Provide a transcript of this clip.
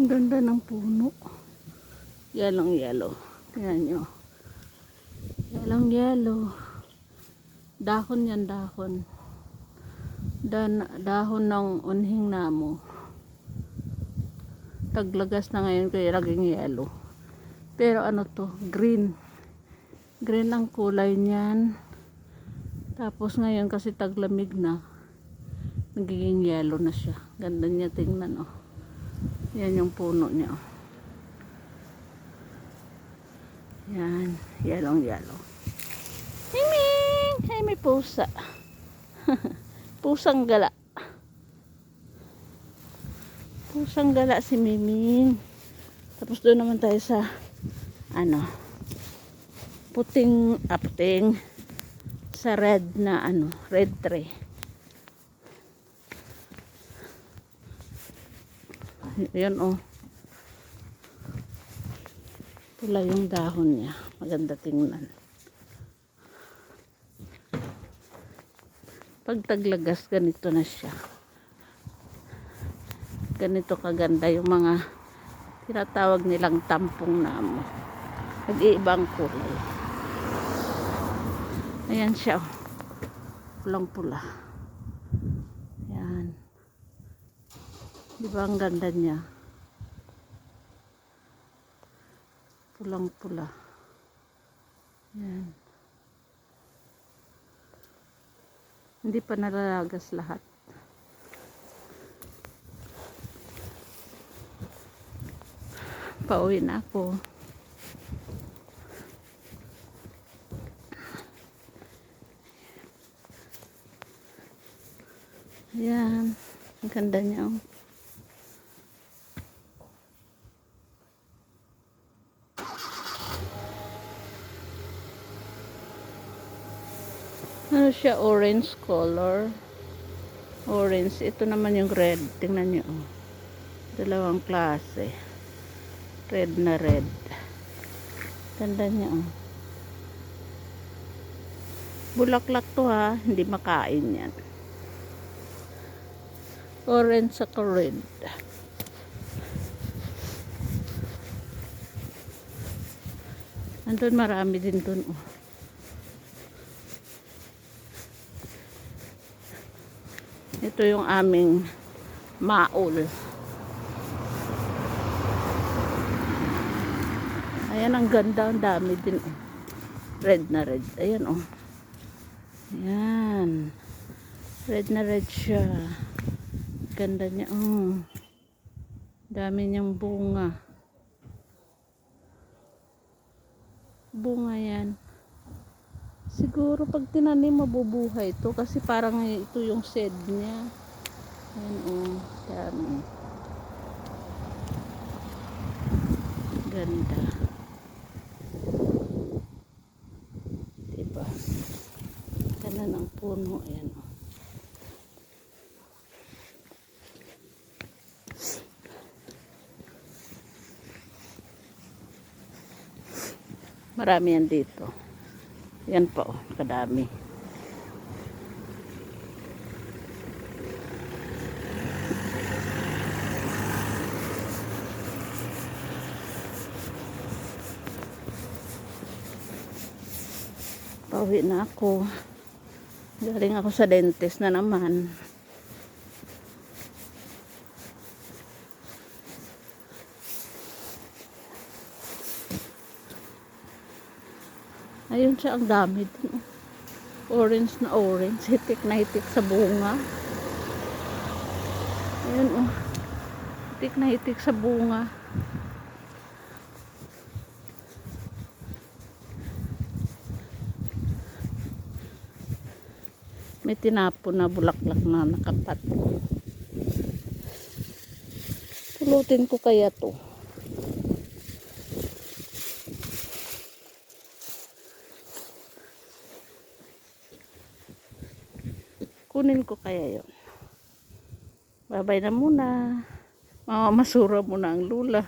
Ang ganda ng puno. Yellow yellow. Tingnan nyo. Yellow yellow. Dahon yan, dahon. Dahon ng unhing namo. Taglagas na ngayon kaya laging yellow. Pero ano to? Green. Green ang kulay niyan. Tapos ngayon kasi taglamig na. Nagiging yellow na siya. Ganda niya tingnan, oh. Yan yung puno niya, oh. Yan, yellow yellow. Miming! Ay, may pusa. Pusang gala. Pusang gala si Miming. Tapos doon naman tayo sa puting sa red na red tree. Yan, oh. Pula yung dahon niya. Maganda tingnan. Pag taglagas, ganito na siya. Ganito kaganda yung mga tinatawag nilang tampong namo. Nag-iibang kulay. Ayan siya, oh. Pulang pula. Yan. Diba ang ganda niya? Pulang pula. Yan. Hindi pa nalalagas lahat. Pauwi na ako. Ayan. Ang ganda niya, oh. Ano siya, orange color. Orange. Ito naman yung red. Tingnan nyo, oh. Dalawang klase. Red na red. Ganda niya, oh. Bulaklak to, ha. Hindi makain yan. Orange sa red. Andun marami din dun, oh. Ito yung aming maul. Ayan, ang ganda. Ang dami din, oh. Red na red. Ayan, oh. Ayan. Red na red siya. Ganda niya, oh. Dami niyang bunga. Bunga yan. Siguro pag tinanim mabubuhay ito kasi parang ito yung seed niya. Ayan, oh. Dami. Ganda. Diba? Ganda ng puno. Ayan, oh. Marami yan dito. Yan pa, oh, kadami. Pauwi na ako. Galing ako sa dentist na naman. Ayun siya, ang dami din. Orange na orange. Hitik na hitik sa bunga. Ayun, oh. Hitik na hitik sa bunga. May tinapon na bulaklak na nakapat. Pulutin ko kaya to. Kunin ko kaya yun. Babay na muna. Mamamasura muna ang lula.